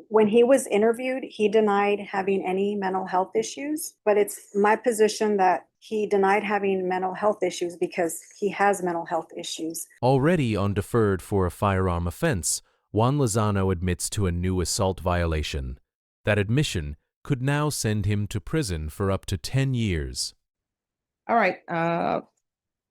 When he was interviewed, he denied having any mental health issues, but it's my position that he denied having mental health issues because he has mental health issues. Already on deferred for a firearm offense, Juan Lozano admits to a new assault violation. That admission could now send him to prison for up to 10 years. All right,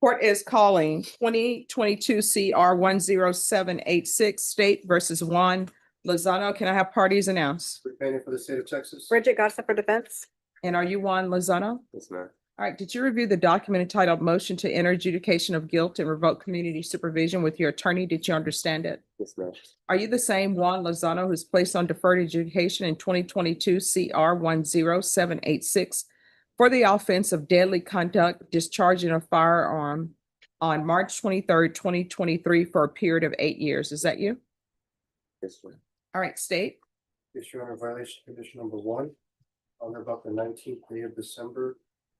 court is calling 2022 CR 10786 State versus Juan Lozano. Can I have parties announced? Repenting for the state of Texas. Bridget Garza for defense. And are you Juan Lozano? Yes, ma'am. All right, did you review the document entitled Motion to Enter Adjudication of Guilt and Revoke Community Supervision with your attorney? Did you understand it? Yes, ma'am. Are you the same Juan Lozano who's placed on deferred adjudication in 2022 CR 10786 for the offense of deadly conduct discharging a firearm on March 23rd, 2023 for a period of 8 years? Is that you? Yes, ma'am. All right, state. Yes, Your Honor, violation condition number 1, on or about the 19th day of December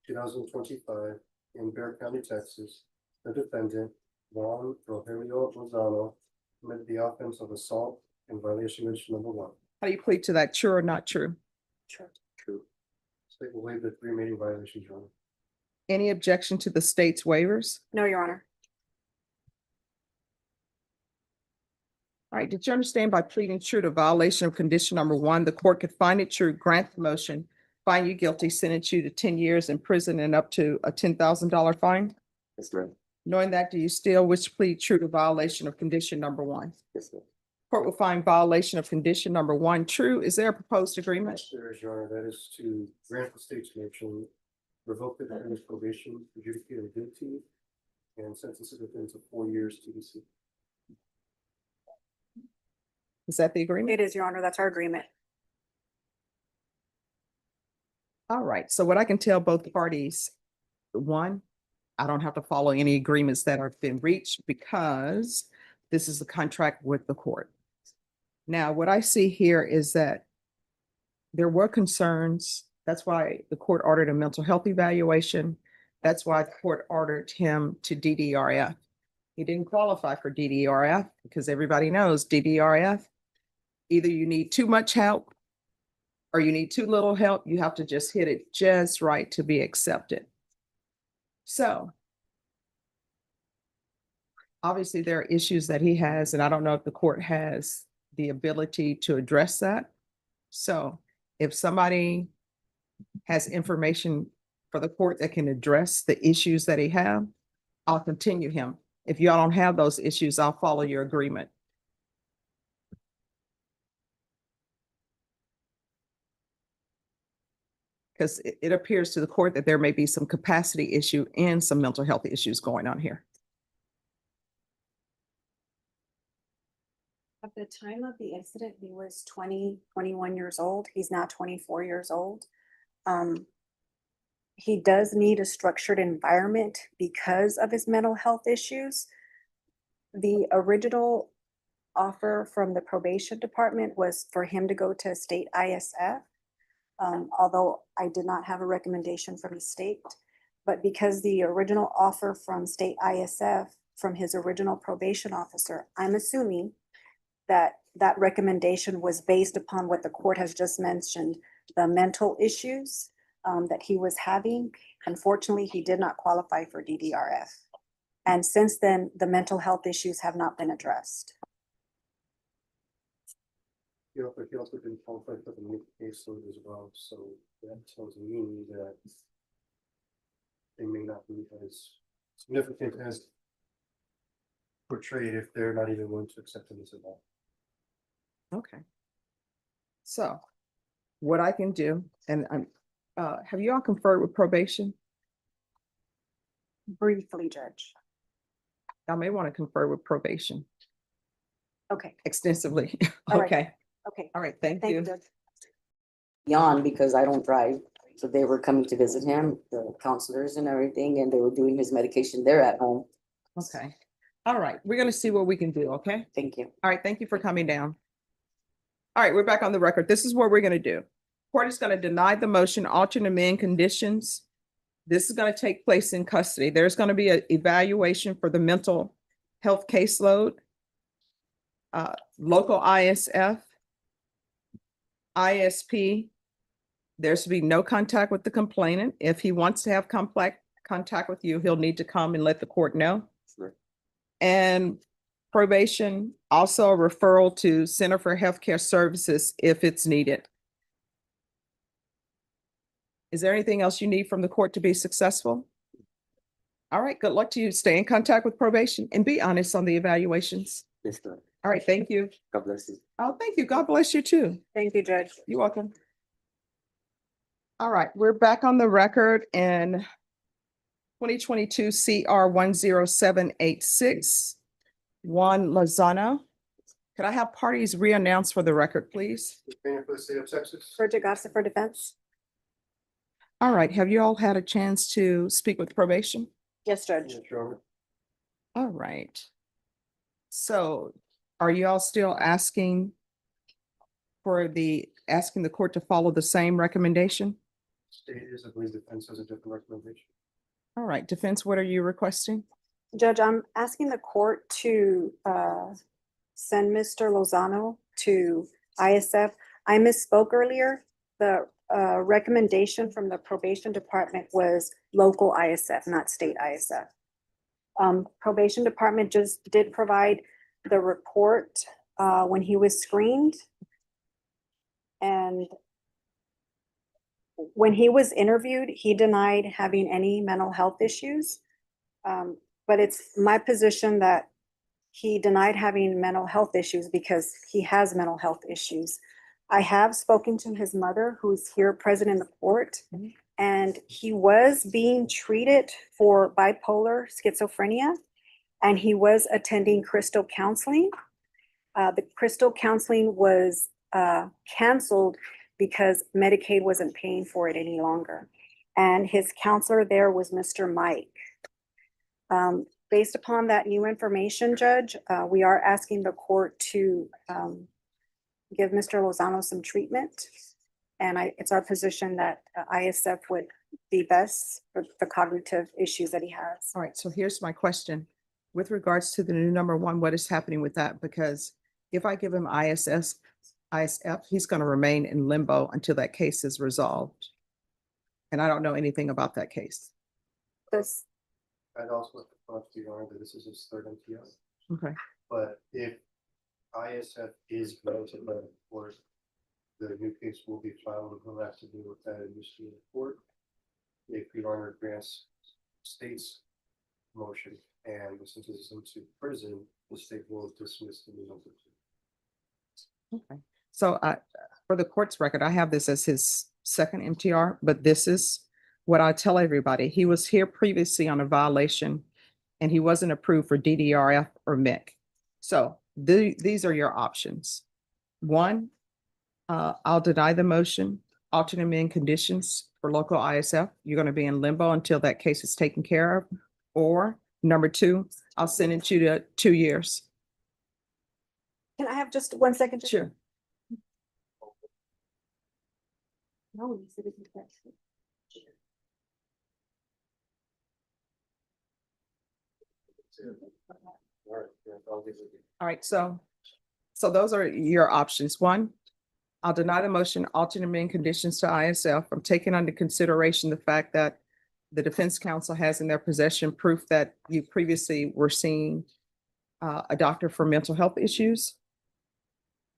2025 in Bexar County, Texas, the defendant, Juan Lozano, committed the offense of assault in violation condition number 1. How do you plead to that? True or not true? Sure. True. State will waive the 3 remaining violations, Your Honor. Any objection to the state's waivers? No, Your Honor. All right, did you understand by pleading true to violation of condition number 1, the court could find it true, grant the motion, find you guilty, sentence you to 10 years in prison and up to a $10,000 fine? Yes, ma'am. Knowing that, do you still wish to plead true to violation of condition number 1? Yes, ma'am. Court will find violation of condition number 1 true. Is there a proposed agreement? There is, Your Honor, that is to grant the state's motion, revoke the defendant's probation, adjudicate him guilty, and sentence the defendant to 4 years TBC. Is that the agreement? It is, Your Honor. That's our agreement. All right, so what I can tell both parties, 1, I don't have to follow any agreements that have been reached because this is a contract with the court. Now, what I see here is that there were concerns. That's why the court ordered a mental health evaluation. That's why the court ordered him to DDRF. He didn't qualify for DDRF because everybody knows DDRF, either you need too much help or you need too little help. You have to just hit it just right to be accepted. So obviously there are issues that he has, and I don't know if the court has the ability to address that. So if somebody has information for the court that can address the issues that he have, I'll continue him. If y'all don't have those issues, I'll follow your agreement. Because it appears to the court that there may be some capacity issue and some mental health issues going on here. At the time of the incident, he was 21 years old. He's now 24 years old. He does need a structured environment because of his mental health issues. The original offer from the probation department was for him to go to a state ISF. Although I did not have a recommendation from the state, but because the original offer from state ISF from his original probation officer, I'm assuming that that recommendation was based upon what the court has just mentioned, the mental issues that he was having. Unfortunately, he did not qualify for DDRF. And since then, the mental health issues have not been addressed. He also didn't qualify for the new caseload as well, so that tells me that they may not be as significant as portrayed if they're not even willing to accept him as a law. Okay. So what I can do, and I'm, have you all conferred with probation? Briefly, Judge. I may want to confer with probation Okay, extensively. All right. Okay. okay. All right. Thank Thank you, you. Judge. Beyond because I don't drive. So they were coming to visit him, the counselors and everything, and they were doing his medication there at home. Okay. All right. We're going to see what we can do. Okay. Thank you. All right. Thank you for coming down. All right. We're back on the record. This is what we're going to do. Court is going to deny the motion, alter and amend conditions. This is going to take place in custody. There's going to be an evaluation for the mental health caseload, local ISF, ISP, there's to be no contact with the complainant. If he wants to have complex contact with you, he'll need to come and let the court know. Sure. And probation, also a referral to Center for Healthcare Services if it's needed. Is there anything else you need from the court to be successful? All right, good luck to you. Stay in contact with probation and be honest on the evaluations. Yes, ma'am. All right, thank you. God bless you. Oh, thank you. God bless you too. Thank you, Judge. You're welcome. All right, we're back on the record in 2022 CR 10786. Juan Lozano. Could I have parties re-announce for the record, please? Defendant for the state of Texas. Bridget Gossett for defense. All right, have you all had a chance to speak with probation? Yes, Judge. Yes, Your Honor. All right. So are you all still asking asking the court to follow the same recommendation? State is, I believe, defense has a different recommendation. All right, defense, what are you requesting? Judge, I'm asking the court to send Mr. Lozano to ISF. I misspoke earlier. The recommendation from the probation department was local ISF, not state ISF. Probation department just did provide the report when he was screened. And when he was interviewed, he denied having any mental health issues. But it's my position that he denied having mental health issues because he has mental health issues. I have spoken to his mother, who's here present in the court, and he was being treated for bipolar schizophrenia, and he was attending crystal counseling. The crystal counseling was canceled because Medicaid wasn't paying for it any longer. And his counselor there was Mr. Mike. Based upon that new information, Judge, we are asking the court to give Mr. Lozano some treatment. And it's our position that ISF would be best for the cognitive issues that he has. All right, so here's my question. With regards to the new number one, what is happening with that? Because if I give him ISF, he's going to remain in limbo until that case is resolved. And I don't know anything about that case. This, I'd also like to point out to Your Honor that this is his third MTS. Okay. But if ISF is granted by the court, the new case will be filed and he'll have to deal with that initially in court. If Your Honor grants state's motion and sentences him to prison, the state will dismiss the new number two. Okay. So for the court's record, I have this as his second MTR, but this is what I tell everybody. He was here previously on a violation and he wasn't approved for DDRF or MEC. So these are your options. One, I'll deny the motion, alternate amend conditions for local ISF. You're going to be in limbo until that case is taken care of. Or number two, I'll sentence you to 2 years. can I have just 1 second? Judge? Sure. No, you said it was best. All right, yeah, I'll leave it with you. All right, so those are your options. One, I'll deny the motion, alternate amend conditions to ISF. I'm taking under consideration the fact that the defense counsel has in their possession proof that you previously were seeing a doctor for mental health issues.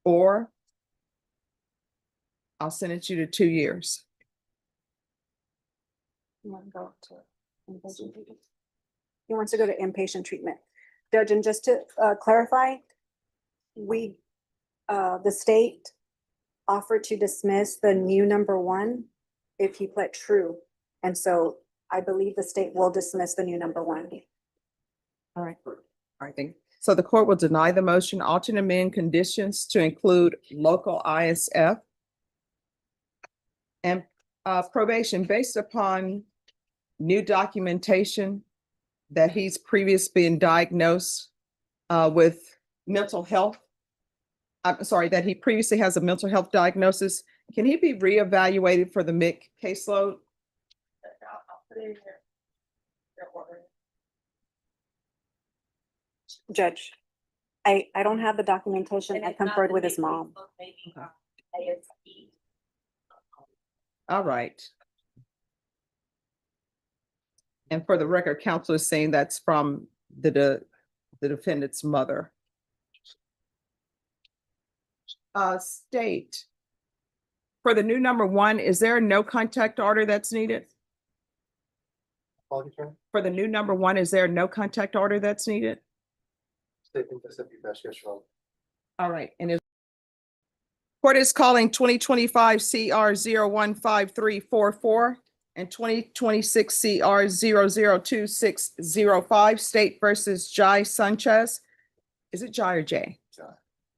Or I'll sentence you to 2 years. You want to go to inpatient treatment? He wants to go to inpatient treatment. Judge, and just to clarify, the state offered to dismiss the new number one if he pled true. And so I believe the state will dismiss the new number one. All right. All right, thank you. So the court will deny the motion, alternate amend conditions to include local ISF and probation based upon new documentation that he's previously been diagnosed with mental health. I'm sorry, that he previously has a mental health diagnosis. Can he be reevaluated for the MIC caseload? I'll put it in here. Judge, I don't have the documentation. I conferred with his mom. All right. And for the record, counsel is saying that's from the defendant's mother. State. For the new number one, is there a no contact order that's needed? Quality attorney, For the new number one, is there a no contact order that's needed? statement that's at the best, yes, Your Honor. All right, and is court is calling 2025 CR 015344 and 2026 CR 002605, State versus Jai Sanchez. Is it Jai or Jay?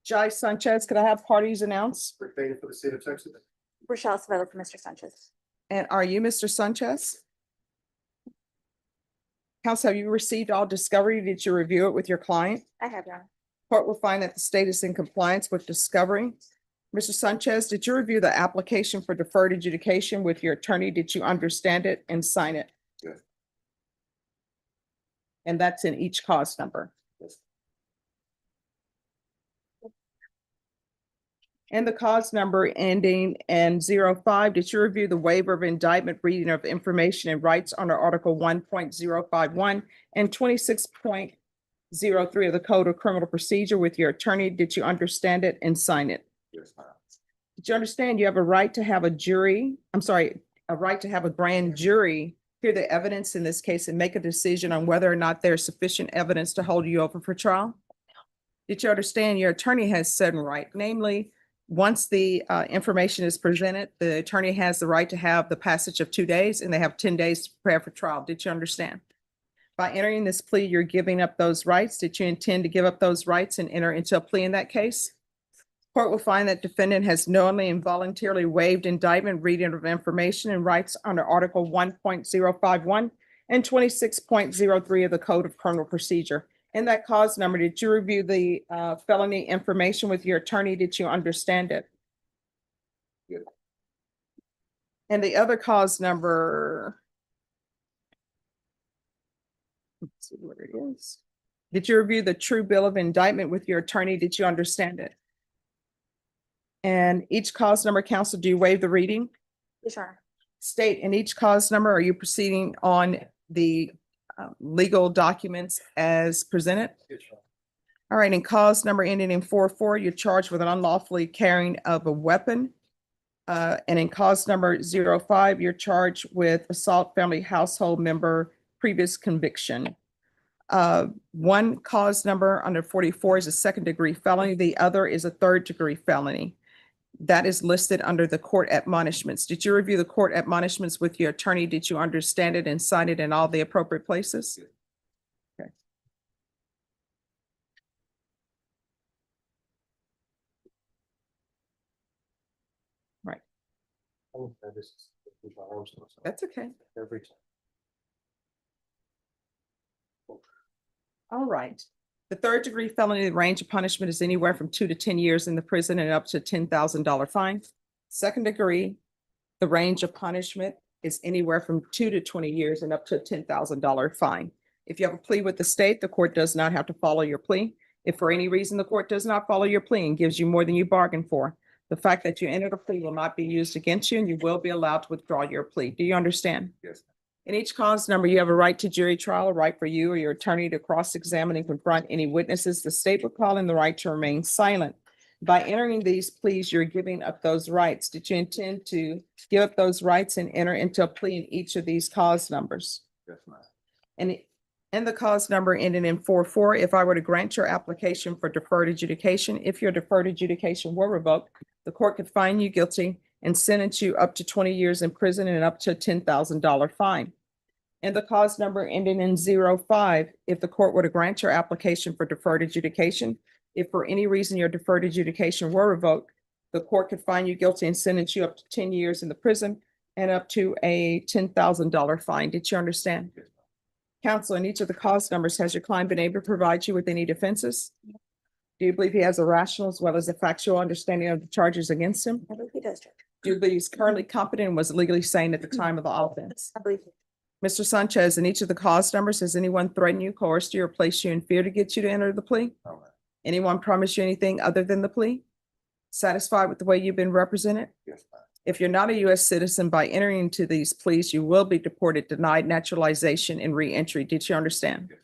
Jai Sanchez, could I have parties announced? Rick Bader for the state of Texas. Rochelle Savella for Mr. Sanchez. And are you Mr. Sanchez? Counsel, have you received all discovery? Did you review it with your client? I have, Your Honor. Court will find that the state is in compliance with discovery. Mr. Sanchez, did you review the application for deferred adjudication with your attorney? Did you understand it and sign it? Yes. And that's in each cause number. Yes. And the cause number ending in 05, did you review the waiver of indictment reading of information and rights under Article 1.051 and 26.03 of the Code of Criminal Procedure with your attorney? Did you understand it and sign it? Yes, ma'am. Did you understand you have a right to have a right to have a grand jury hear the evidence in this case and make a decision on whether or not there's sufficient evidence to hold you over for trial? Did you understand your attorney has certain right, namely, once the information is presented, the attorney has the right to have the passage of 2 days and they have 10 days to prepare for trial. Did you understand? By entering this plea, you're giving up those rights. Did you intend to give up those rights and enter into a plea in that case? Court will find that defendant has knowingly and voluntarily waived indictment reading of information and rights under Article 1.051 and 26.03 of the Code of Criminal Procedure. In that cause number, did you review the felony information with your attorney? Did you understand it? Yes. And the other cause number. Let's see what it is. Did you review the true bill of indictment with your attorney? Did you understand it? And each cause number, counsel, do you waive the reading? Yes, Your Honor. State, in each cause number, are you proceeding on the legal documents as presented? Yes, Your Honor. All right, in cause number ending in 44, you're charged with an unlawfully carrying of a weapon. And in cause number 05, you're charged with assault family household member previous conviction. One cause number under 44 is a second-degree felony. The other is a third-degree felony. That is listed under the court admonishments. Did you review the court admonishments with your attorney? Did you understand it and sign it in all the appropriate places? Okay. Right. Oh, that is- my arms don't stop. That's okay. Every time. All right. The third degree felony, the range of punishment is anywhere from 2 to 10 years in the prison and up to a $10,000 fine. Second degree, the range of punishment is anywhere from 2 to 20 years and up to a $10,000 fine. If you have a plea with the state, the court does not have to follow your plea. If for any reason the court does not follow your plea and gives you more than you bargained for, the fact that you entered a plea will not be used against you and you will be allowed to withdraw your plea. Do you understand? Yes. In each cause number, you have a right to jury trial, a right for you or your attorney to cross-examine and confront any witnesses. The state will call in the right to remain silent. By entering these pleas, you're giving up those rights. Did you intend to give up those rights and enter into a plea in each of these cause numbers? Yes, ma'am. And in the cause number ending in 44, if I were to grant your application for deferred adjudication, if your deferred adjudication were revoked, the court could find you guilty and sentence you up to 20 years in prison and up to a $10,000 fine. And the cause number ending in 05, if the court were to grant your application for deferred adjudication, if for any reason your deferred adjudication were revoked, the court could find you guilty and sentence you up to 10 years in the prison and up to a $10,000 fine. Did you understand? Yes, ma'am. Counsel, in each of the cause numbers, has your client been able to provide you with any defenses? Do you believe he has a rational as well as a factual understanding of the charges against him? I believe he does, Judge. Do you believe he's currently competent and was legally sane at the time of the offense? I believe he. Mr. Sanchez, in each of the cause numbers, has anyone threatened you, coerced you, or placed you in fear to get you to enter the plea? No, ma'am. Anyone promise you anything other than the plea? Satisfied with the way you've been represented? Yes, ma'am. If you're not a U.S. citizen, by entering into these pleas, you will be deported, denied naturalization, and reentry. Did you understand? Yes.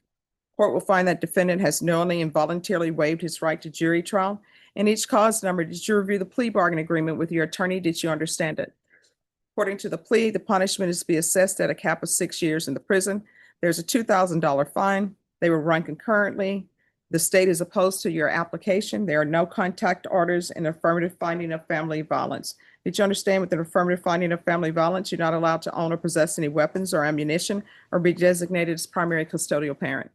Court will find that defendant has knowingly and voluntarily waived his right to jury trial. And each cause number, did you review the plea bargain agreement with your attorney? Did you understand it? According to the plea, the punishment is to be assessed at a cap of 6 years in the prison. There's a $2,000 fine. They will run concurrently. The state is opposed to your application. There are no contact orders and affirmative finding of family violence. Did you understand with an affirmative finding of family violence, you're not allowed to own or possess any weapons or ammunition or be designated as primary custodial parent?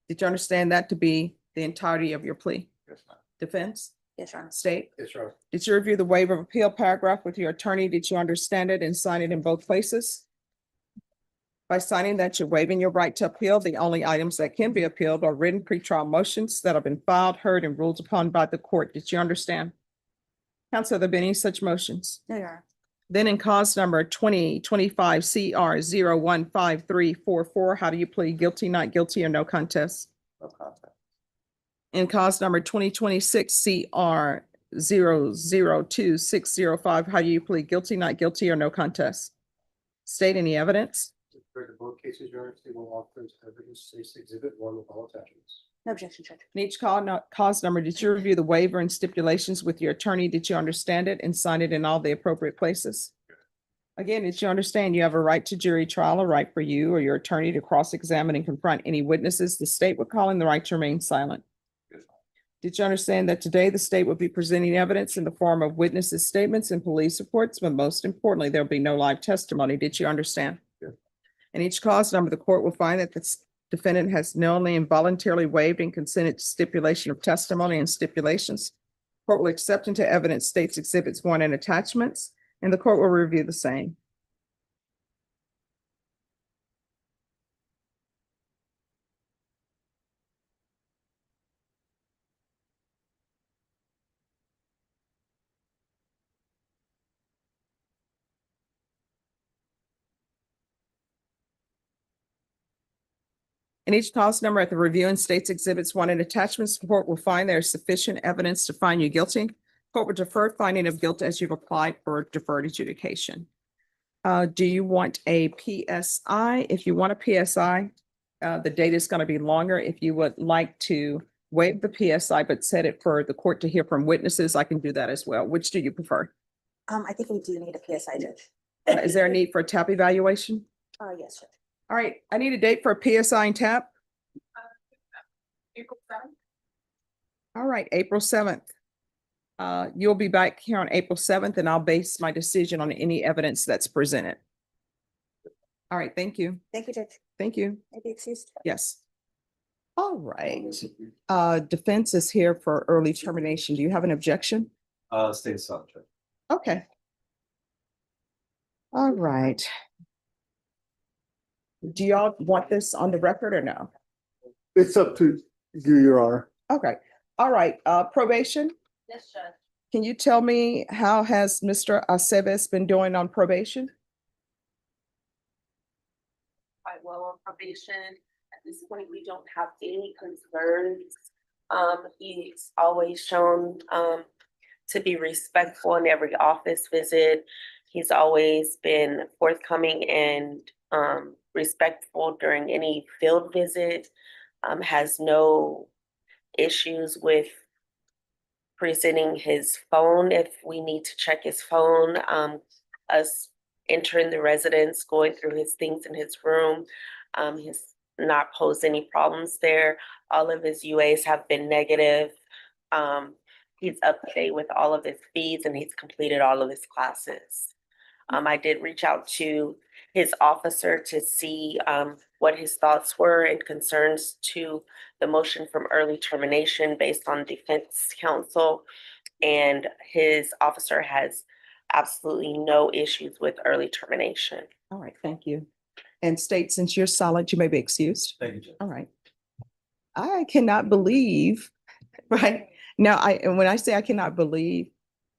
Did you understand that to be the entirety of your plea? Yes, ma'am. Defense? Yes, Your Honor. State? Yes, Your Honor. Did you review the waiver of appeal paragraph with your attorney? Did you understand it and sign it in both places? By signing that you're waiving your right to appeal, the only items that can be appealed are written pretrial motions that have been filed, heard, and ruled upon by the court. Did you understand? Counsel, have there been any such motions? No, Your Honor. Then in cause number 2025 CR 015344, how do you plead? Guilty, not guilty, or no contest? No contact. In cause number 2026 CR 002605, how do you plead? Guilty, not guilty, or no contest? State any evidence? For both cases, Your Honor, the state will offer as evidence states exhibit 1 with all attachments. No objection, Judge. In each cause number, did you review the waiver and stipulations with your attorney? Did you understand it and sign it in all the appropriate places? Again, did you understand you have a right to jury trial, a right for you or your attorney to cross-examine and confront any witnesses the state would call in the right to remain silent? Yes, Did you understand that today the state will be presenting evidence in the form of witnesses' statements and police reports, but most importantly, there'll be no live testimony? Did you understand? Yes. In each cause number, the court will find that the defendant has knowingly and voluntarily waived and consented to stipulation of testimony and stipulations. Court will accept into evidence states exhibits 1 and attachments, and the court will review the same. In each cause number at the review and states exhibits 1 and attachments, the court will find there is sufficient evidence to find you guilty. Court will defer finding of guilt as you've applied for deferred adjudication. Do you want a PSI? If you want a PSI, the date is going to be longer. If you would like to waive the PSI but set it for the court to hear from witnesses, I can do that as well. Which do you prefer? I think we do need a PSI, Judge. Is there a need for a TAP evaluation? Yes, Judge. All right, I need a date for a PSI and TAP. April 7th. All right, April 7th. You'll be back here on April 7th, and I'll base my decision on any evidence that's presented. All right, thank you. Thank you, Judge. Thank you. Maybe excused. Yes. All right. Defense is here for early termination. Do you have an objection? State subject. Okay. All right. Do y'all want this on the record or no? It's up to you, Your Honor. Okay. All right. Probation. Yes, Judge. Can you tell me how has Mr. Aceves been doing on probation? Quite well on probation. At this point, we don't have any concerns. He's always shown to be respectful in every office visit. He's always been forthcoming and respectful during any field visit. Has no issues with presenting his phone if we need to check his phone. Us entering the residence, going through his things in his room. He's not posed any problems there. All of his UAs have been negative. He's up to date with all of his fees and he's completed all of his classes. I did reach out to his officer to see what his thoughts were and concerns to the motion from early termination based on defense counsel. And his officer has absolutely no issues with early termination. All right, thank you. And state, since you're silent, you may be excused. Thank you, Judge. All right. I cannot believe, right? Now, and when I say I cannot believe,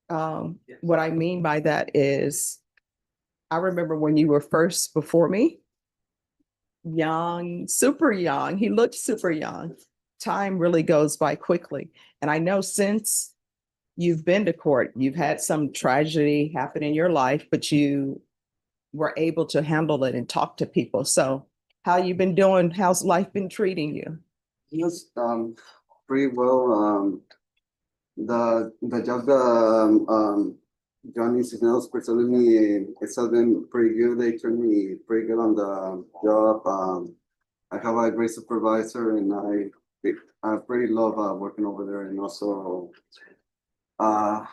what I mean by that is, I remember when you were first before me, young, super young. He looked super young. Time really goes by quickly. And I know since you've been to court, you've had some tragedy happen in your life, but you were able to handle it and talk to people. So how you been doing? How's life been treating you? Yes, pretty well. The job that Johnny Cisneros presented me, it's been pretty good. They turned me pretty good on the job. I have a great supervisor, and I pretty love working over there. And also, I'm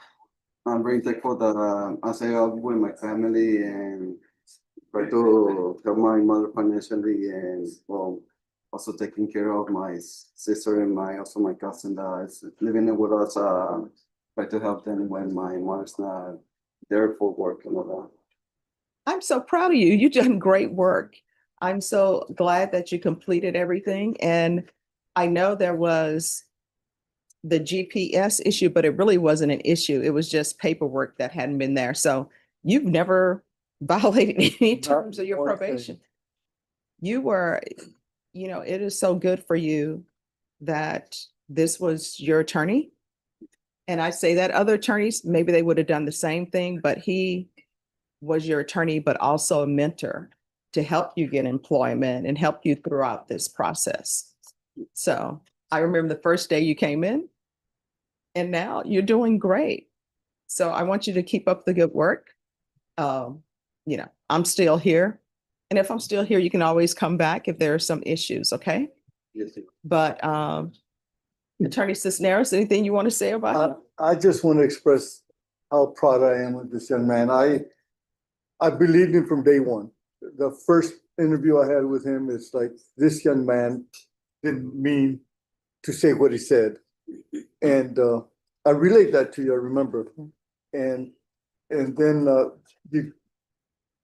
very thankful that I stay up with my family and try to help my mother financially, and well, also taking care of my sister and my cousin that is living with us. Try to help them when my mother's not there for work and all that. I'm so proud of you. You've done great work. I'm so glad that you completed everything. And I know there was the GPS issue, but it really wasn't an issue. It was just paperwork that hadn't been there. So you've never violated any terms of your one thing. probation. You were, you know, it is so good for you that this was your attorney. And I say that other attorneys, maybe they would have done the same thing, but he was your attorney, but also a mentor to help you get employment and help you throughout this process. So I remember the first day you came in, and now you're doing great. So I want you to keep up the good work. You know, I'm still here. And if I'm still here, you can always come back if there are some issues, okay? Yes, sir. But Attorney Cisneros, anything you want to say about it? I just want to express how proud I am of this young man. I believed him from day one. The first interview I had with him is like, this young man didn't mean to say what he said. And I relayed that to you, I remember. And then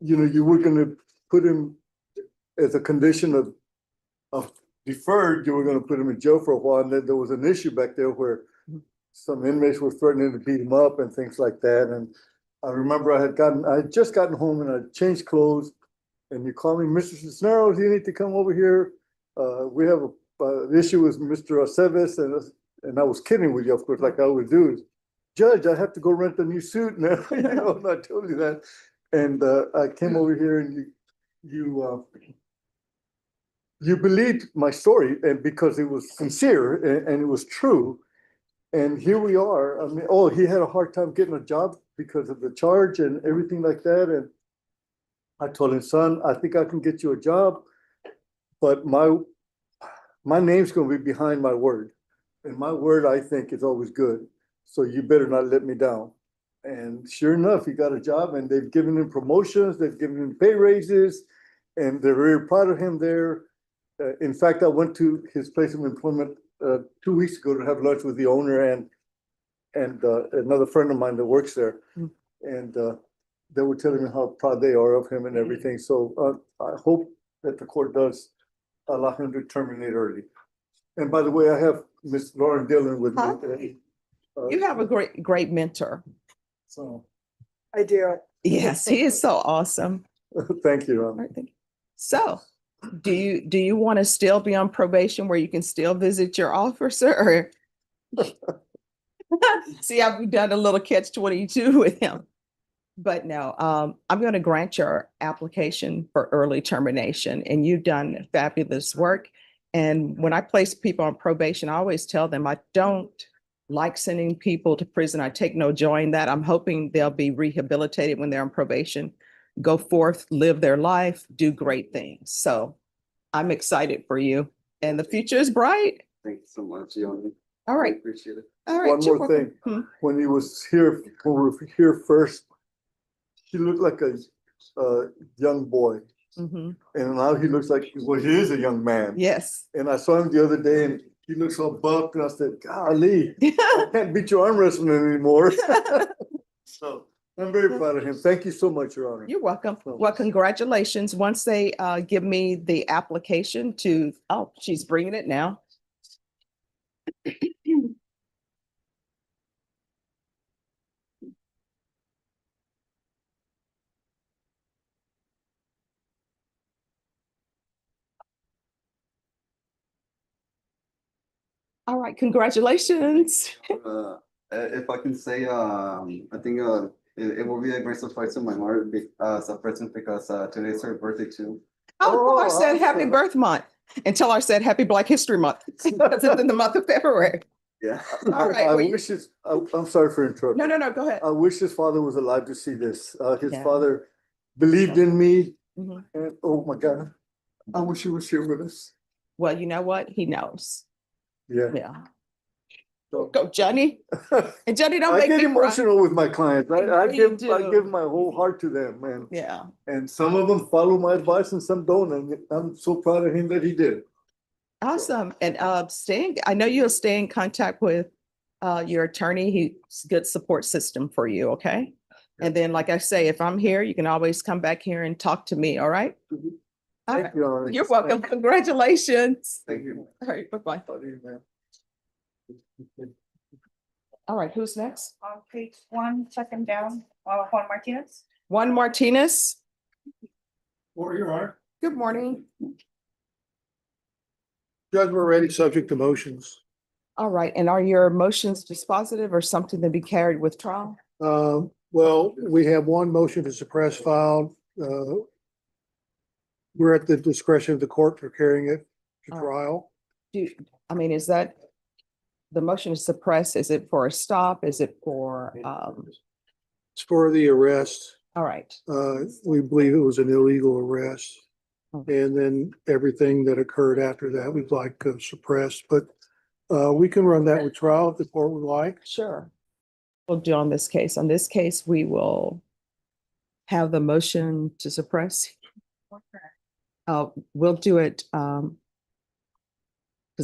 you know, you were gonna put him as a condition of deferred, you were gonna put him in jail for a while, and then there was an issue back there where some inmates were threatening to beat him up and things like that. And I remember I had just gotten home and I changed clothes, and you called me, Mr. Cisneros, you need to come over here. We have an issue with Mr. Aceves, and I was kidding with you, of course, like I always do. Judge, I have to go rent a new suit now. You know, and I told you that. And I came over here, and you believed my story, and because it was sincere and it was true. And here we are. I mean, oh, he had a hard time getting a job because of the charge and everything like that. And I told him, son, I think I can get you a job, but my name's gonna be behind my word. And my word, I think, is always good. So you better not let me down. And sure enough, he got a job, and they've given him promotions, they've given him pay raises, and they're very proud of him there. In fact, I went to his place of employment 2 weeks ago to have lunch with the owner and another friend of mine that works there. And they were telling me how proud they are of him and everything. So I hope that the court does allow him to terminate early. And by the way, I have Miss Lauren Dillon with me today. You have a great mentor. So I do. Yes, he is so awesome. thank you. All right, thank you. So do you want to still be on probation where you can still visit your officer? Or see, I've done a little catch-22 with him. But no, I'm going to grant your application for early termination, and you've done fabulous work. And when I place people on probation, I always tell them I don't like sending people to prison. I take no joy in that. I'm hoping they'll be rehabilitated when they're on probation, go forth, live their life, do great things. So I'm excited for you, and the future is bright. Thank you so much, Yoni. All I right. appreciate it. All right. One you're more welcome. thing. When he was here, when we were here first, he looked like a young boy. Mhm. And now he looks like, well, he is a young man. Yes. And I saw him the other day, and he looks so buffed, and I said, golly, I can't beat your arm wrestling anymore. So I'm very proud of him. Thank you so much, Your Honor. You're welcome. Well, congratulations. Once they give me the application to, oh, she's bringing it now. All right, congratulations. if I can say, I think, it will be a great surprise to my mother, as a present, because, today is her birthday too. Oh, I said happy awesome. birth month until I said happy Black History Month. Because it's in the month of February. Yeah. All right, I well, you- wish his, I'm sorry for interrupting. No, go ahead. I wish his father was alive to see this. His Yeah. father believed in me, Mhm. and oh my God, I wish he was here with us. Well, you know what? He knows. Yeah. Yeah. So- Go, Johnny. And Johnny, don't I make get me cry. emotional with my clients. I know you give do. my whole heart to them, man. Yeah. And some of them follow my advice and some don't. And I'm so proud of him that he did. Awesome. And I know you'll stay in contact with your attorney. He's a good support system for you, okay? And then, like I say, if I'm here, you can always come back here and talk to me, all right? All right. Thank you, Your Honor. You're welcome. Congratulations. Thank you. All right, bye-bye. All right, who's next? On page 1, second down, Juan Martinez. Juan Martinez. Or Your Honor, Good morning. Judge, we're ready, subject to motions. All right, and are your motions dispositive or something to be carried with trial? Well, we have one motion to suppress filed. We're at the discretion of the court for carrying it to All right. trial. Is that the motion to suppress? Is it for a stop? Is it for, It's for the arrest. all right. We believe it was an illegal arrest. Okay. And then everything that occurred after that, we'd like suppressed, but we can run that with trial if the court would like. Sure. We'll do on this case. On this case, we will have the motion to suppress. We'll do it, because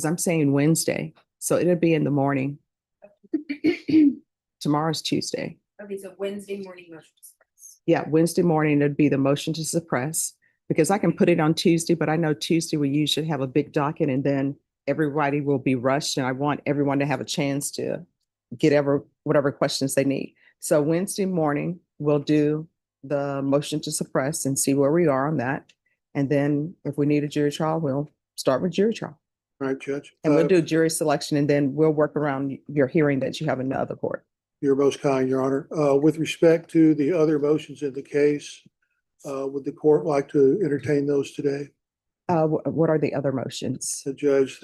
I'm saying Wednesday, so it'll be in the morning. Tomorrow's Tuesday. Okay, so Wednesday morning motion to suppress. Yeah, Wednesday morning, it'd be the motion to suppress, because I can put it on Tuesday, but I know Tuesday we usually have a big docket and then everybody will be rushed, and I want everyone to have a chance to get whatever questions they need. So Wednesday morning, we'll do the motion to suppress and see where we are on that. And then if we need a jury trial, we'll start with jury trial. All right, Judge. And we'll do jury selection, and then we'll work around your hearing that you have in the other court. You're most kind, Your Honor. With respect to the other motions in the case, would the court like to entertain those today? What are the other motions? The judge,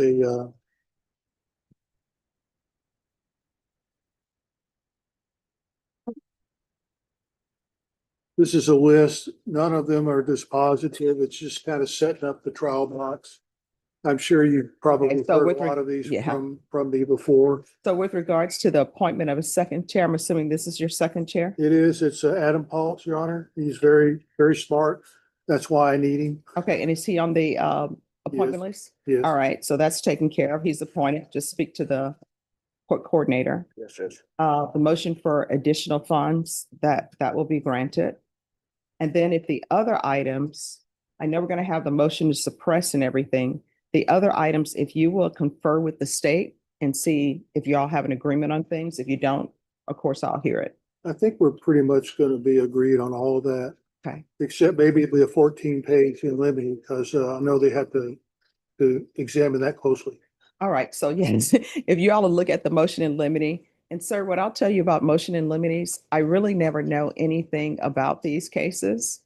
this is a list. None of them are dispositive. It's just kind of setting up the trial box. I'm sure you've probably Okay, so heard a with lot of these yeah. from me before. So with regards to the appointment of a second chair, I'm assuming this is your second chair? It's Adam Paul's, Your Honor. He's very, very smart. That's why I need him. Okay, and is he on the appointment list? Yes. All right, so that's taken care of. He's appointed. Just speak to the court coordinator. Yes, Judge. The motion for additional funds, that will be granted. And then if the other items, I know we're going to have the motion to suppress and everything. The other items, if you will confer with the state and see if y'all have an agreement on things. If you don't, of course, I'll hear it. I think we're pretty much going to be agreed on all of that. Okay. Except maybe it'll be a 14-page in limine, because I know they have to examine that closely. All right, so yes, if you all will look at the motion in limine, and sir, what I'll tell you about motion in limines, I really never know anything about these cases.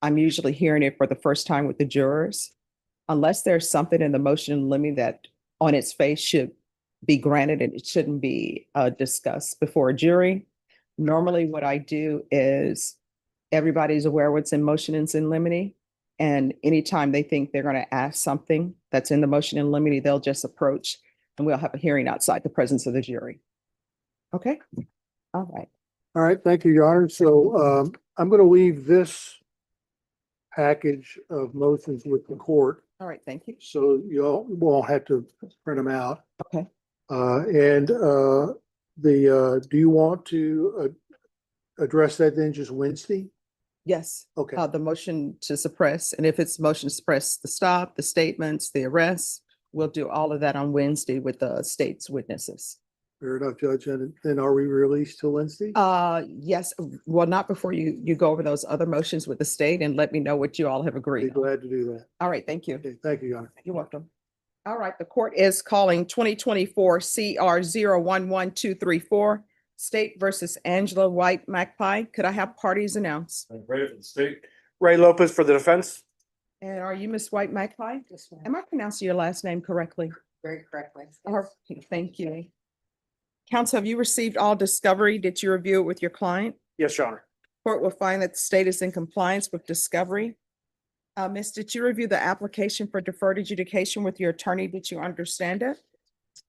I'm usually hearing it for the first time with the jurors. Unless there's something in the motion in limine that on its face should be granted and it shouldn't be discussed before a jury. Normally what I do is everybody's aware what's in motion in limine. And anytime they think they're going to ask something that's in the motion in limine, they'll just approach and we'll have a hearing outside the presence of the jury. Okay? All right. All right, thank you, Your Honor. So I'm going to leave this package of motions with the court, All right, thank you. so you all won't have to print them out. Okay. Do you want to address that then just Wednesday? Yes. Okay. The motion to suppress, and if it's motion to suppress the stop, the statements, the arrests, we'll do all of that on Wednesday with the state's witnesses. Fair enough, Judge. And then are we released till Wednesday? Yes, well, not before you go over those other motions with the state and let me know what you all have Be agreed. glad to do that. All right, thank you. Okay, thank you, Your Honor. You're welcome. All right, the court is calling 2024 CR 011234, State versus Angela White Magpie. Could I have parties announced? Ready for the state. Ray Lopez for the defense. And are you Miss White Magpie? Yes, ma'am. Am I pronouncing your last name correctly? Very correctly. Thank you. Counsel, have you received all discovery? Did you review it with your client? Yes, Your Honor. Court will find that the state is in compliance with discovery. Miss, did you review the application for deferred adjudication with your attorney? Did you understand it?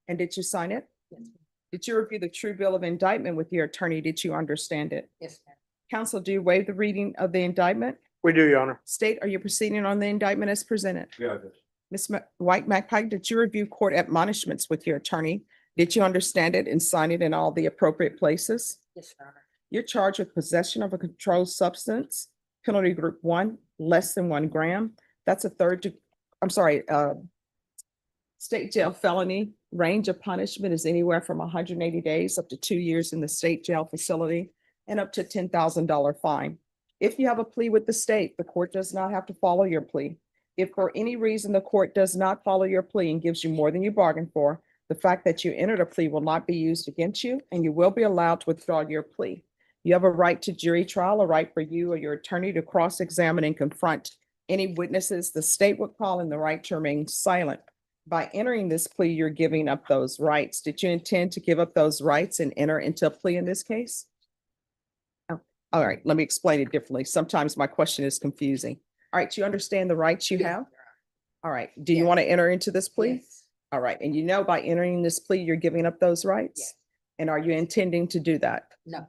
And did you sign it? Yes, ma'am. Did you review the true bill of indictment with your attorney? Did you understand it? Yes, ma'am. Counsel, do you waive the reading of the indictment? We do, Your Honor. State, are you proceeding on the indictment as presented? Yeah. Ms. White Magpie, did you review court admonishments with your attorney? Did you understand it and sign it in all the appropriate places? Yes, Your Honor. You're charged with possession of a controlled substance, penalty group 1, less than 1 gram. That's a state jail felony. Range of punishment is anywhere from 180 days up to 2 years in the state jail facility and up to $10,000 fine. If you have a plea with the state, the court does not have to follow your plea. If for any reason the court does not follow your plea and gives you more than you bargained for, the fact that you entered a plea will not be used against you, and you will be allowed to withdraw your plea. You have a right to jury trial, a right for you or your attorney to cross-examine and confront any witnesses the state would call, and the right to remain silent. By entering this plea, you're giving up those rights. Did you intend to give up those rights and enter into a plea in this case? Oh, all right, let me explain it differently. Sometimes my question is confusing. All right, you understand the rights you have? All right, do you Yes. want to enter into this plea? Yes. All right, and you know by entering this plea, you're giving up those rights? Yes. And are you intending to do that? No.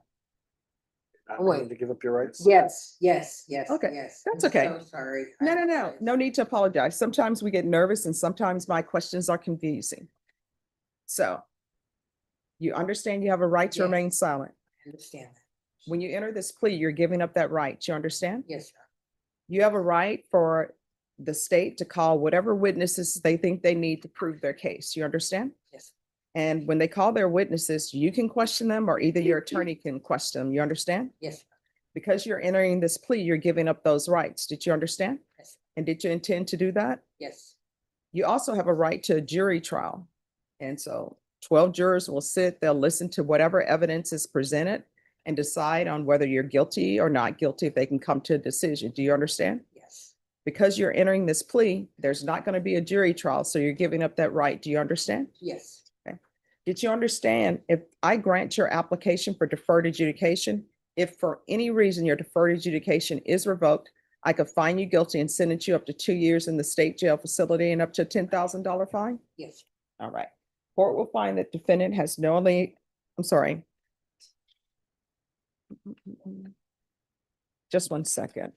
Not Wait. willing to give up your rights. Yes, yes. Okay, Yes. that's I'm okay. so sorry. No need to apologize. Sometimes we get nervous and sometimes my questions are confusing. So you understand you have a right to Yes. remain silent. I understand that. When you enter this plea, you're giving up that right. You understand? Yes, Your Honor. You have a right for the state to call whatever witnesses they think they need to prove their case. You understand? Yes. And when they call their witnesses, you can question them or either your attorney can question them. You understand? Yes. Because you're entering this plea, you're giving up those rights. Did you understand? Yes. And did you intend to do that? Yes. You also have a right to a jury trial. And so 12 jurors will sit, they'll listen to whatever evidence is presented and decide on whether you're guilty or not guilty if they can come to a decision. Do you understand? Yes. Because you're entering this plea, there's not going to be a jury trial, so you're giving up that right. Do you understand? Yes. Did you understand if I grant your application for deferred adjudication, if for any reason your deferred adjudication is revoked, I could find you guilty and sentence you up to 2 years in the state jail facility and up to a $10,000 fine? Yes. All right. Court will find that defendant has knowingly, I'm sorry. Just 1 second.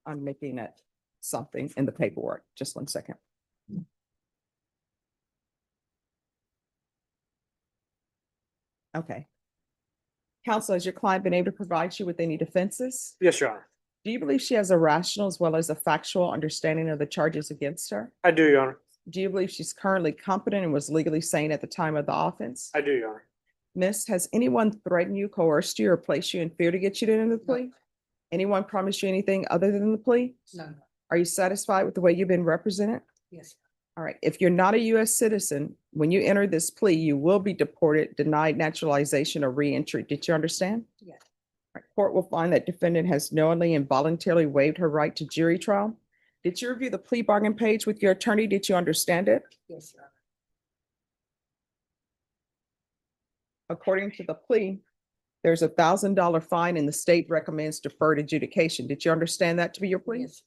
I'm making it something in the paperwork. Just 1 second. Okay. Counsel, has your client been able to provide you with any defenses? Yes, Your Honor. Do you believe she has a rational as well as a factual understanding of the charges against her? I do, Your Honor. Do you believe she's currently competent and was legally sane at the time of the offense? I do, Your Honor. Miss, has anyone threatened you, coerced you, or placed you in fear to get you to enter the plea? Anyone promised you anything other than the plea? No. Are you satisfied with the way you've been represented? Yes. All right. If you're not a U.S. citizen, when you enter this plea, you will be deported, denied naturalization, or reentry. Did you understand? Yes. All right. Court will find that defendant has knowingly and voluntarily waived her right to jury trial. Did you review the plea bargain page with your attorney? Did you understand it? Yes, Your Honor. According to the plea, there's a $1,000 fine and the state recommends deferred adjudication. Did you understand that to be your plea? Yes.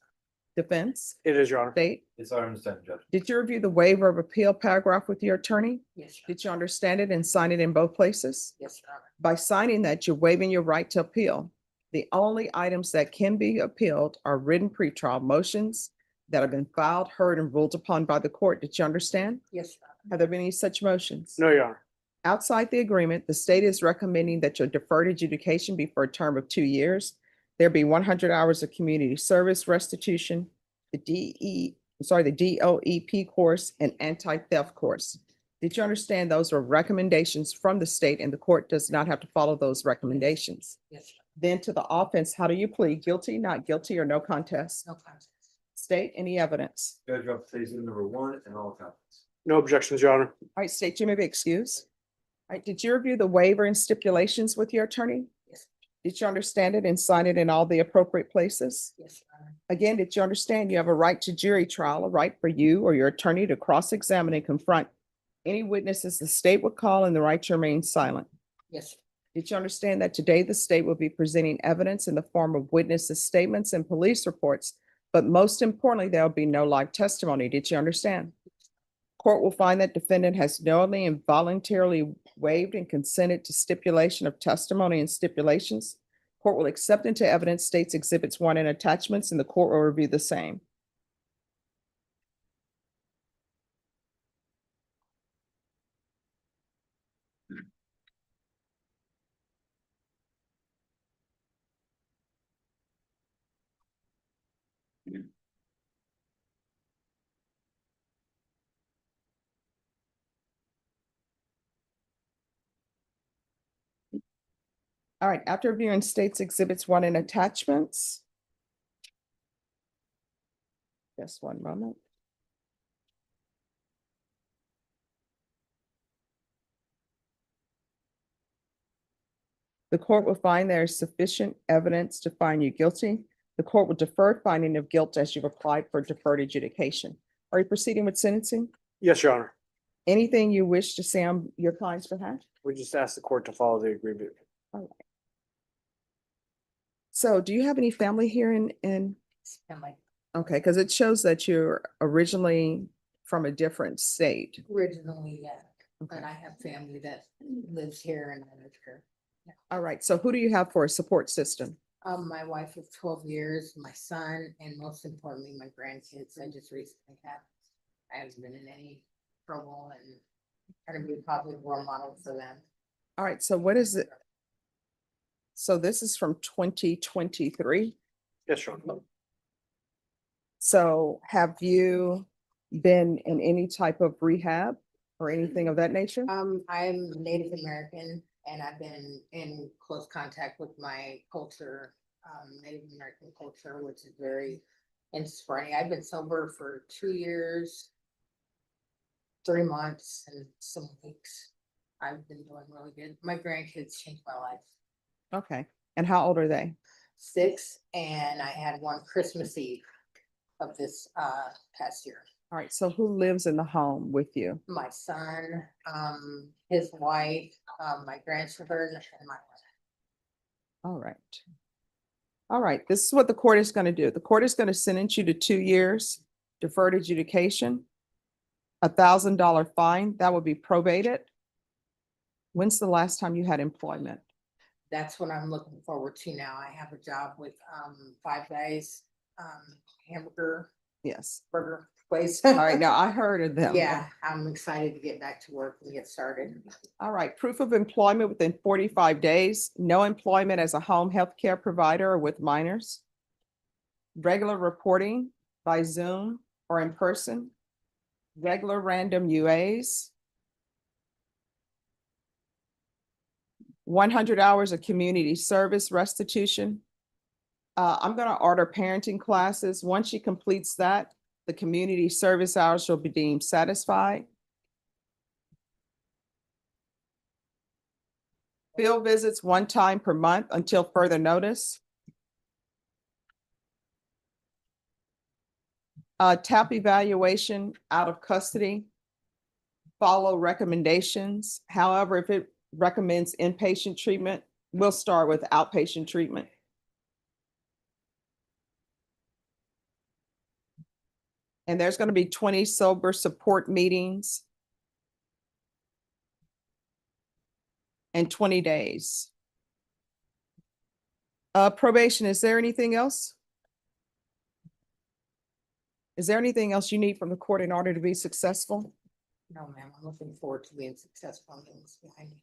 Defense, It is, Your Honor. state, Yes, I understand, Judge. did you review the waiver of appeal paragraph with your attorney? Yes. Your Honor. Did you understand it and sign it in both places? Yes, Your Honor. By signing that, you're waiving your right to appeal. The only items that can be appealed are written pretrial motions that have been filed, heard, and ruled upon by the court. Did you understand? Yes, Your Honor. Have there been any such motions? No, Your Honor. Outside the agreement, the state is recommending that your deferred adjudication be for a term of 2 years. There be 100 hours of community service restitution, the DOEP course, and anti-theft course. Did you understand those were recommendations from the state and the court does not have to follow those recommendations? Yes, Your Then to the offense, how do you plead? Guilty, not guilty, or no contest? Honor. No contest. State, any evidence? Judge, I'll say Exhibit number 1 and all copies. No objections, Your Honor. All right, State, you may be excused. All right, did you review the waiver and stipulations with your attorney? Yes. Did you understand it and sign it in all the appropriate places? Yes, Your Honor. Again, did you understand you have a right to jury trial, a right for you or your attorney to cross-examine and confront any witnesses the state would call, and the right to remain silent? Yes, Did you understand that today the state will be presenting evidence in the form of witnesses' statements and police reports, but most importantly, there will be no live testimony? Did you understand? Court will find that defendant has knowingly and voluntarily waived and consented to stipulation of testimony and stipulations. Court will accept into evidence states exhibits 1 and attachments, and the court will review the same. All right, after reviewing states exhibits 1 and attachments. Just one moment. The court will find there is sufficient evidence to find you guilty. The court will defer finding of guilt as you've applied for deferred adjudication. Are you proceeding with sentencing? Yes, Your Honor. Anything you wish to say on your client's behalf? We just asked the court to follow the agreement. So do you have any family here in? family. Okay, because it shows that you're originally from a different state. Originally, yeah, but I have family that lives here and I live here. All right, so who do you have for a support system? My wife of 12 years, my son, and most importantly, my grandkids. I just recently I haven't been in any trouble and trying to be a positive role model for them. All right, so what is it? So this is from 2023. Yes, Your Honor. So have you been in any type of rehab or anything of that nature? I'm Native American and I've been in close contact with my culture, Native American culture, which is very inspiring. I've been sober for 2 years, 3 months and some weeks. I've been doing really good. My grandkids changed my life. Okay, and how old are they? 6, and I had one Christmas Eve of this past year. All right, so who lives in the home with you? My son, his wife, my grandchildren, and my wife. All right. All right, this is what the court is going to do. The court is going to sentence you to 2 years deferred adjudication, $1,000 fine, that will be probated. When's the last time you had employment? That's what I'm looking forward to now. I have a job with Five Guys, hamburger, Yes. burger place. All right, now I heard of them. Yeah, I'm excited to get back to work and get started. All right, proof of employment within 45 days, no employment as a home health care provider or with minors. Regular reporting by Zoom or in person. Regular random UAs. 100 hours of community service restitution. I'm going to order parenting classes. Once she completes that, the community service hours will be deemed satisfied. Field visits 1 time per month until further notice. TAP evaluation out of custody. Follow recommendations. However, if it recommends inpatient treatment, we'll start with outpatient treatment. And there's going to be 20 sober support meetings in 20 days. Probation, is there anything else? Is there anything else you need from the court in order to be successful? No, ma'am, I'm looking forward to being successful in this behind me.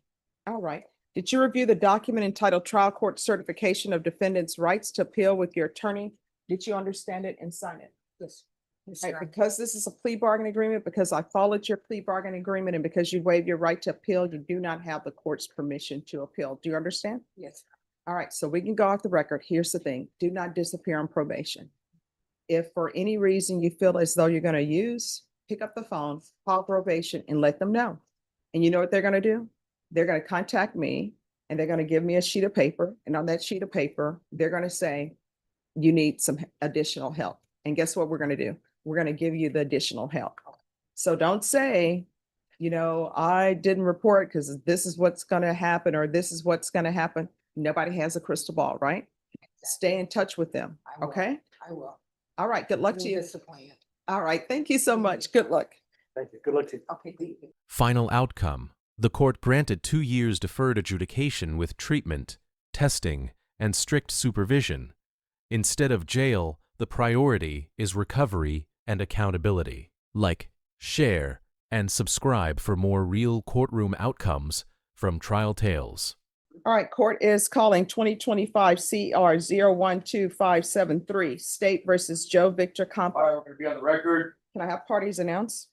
All right. Did you review the document entitled Trial Court Certification of Defendant's Rights to Appeal with your attorney? Did you understand it and sign it? Yes. Yes, Right, sir. because this is a plea bargain agreement, because I followed your plea bargain agreement, and because you waived your right to appeal, you do not have the court's permission to appeal. Do you understand? Yes. All right, so we can go off the record. Here's the thing. Do not disappear on probation. if for any reason you feel as though you're gonna use, pick up the phone, call probation and let them know. And you know what they're gonna do? They're gonna contact me and they're gonna give me a sheet of paper. And on that sheet of paper, they're gonna say, you need some additional help. And guess what we're gonna do? We're gonna give you the additional help. So don't say, I didn't report because this is what's gonna happen or this is what's gonna happen. Nobody has a crystal ball, right? Stay in touch with them, I will. okay? I will. All right, good luck to Be you. disappointed. All right, thank you so much. Good luck. Thank you. Good luck to you. Okay, thank you. Final outcome. The court granted 2 years deferred adjudication with treatment, testing, and strict supervision. Instead of jail, the priority is recovery and accountability. Like, share, and subscribe for more real courtroom outcomes from Trial Tales. All right, court is calling 2025 CR 012573, State versus Joe Victor Compa. All right, we're gonna be on the record. Can I have parties announce?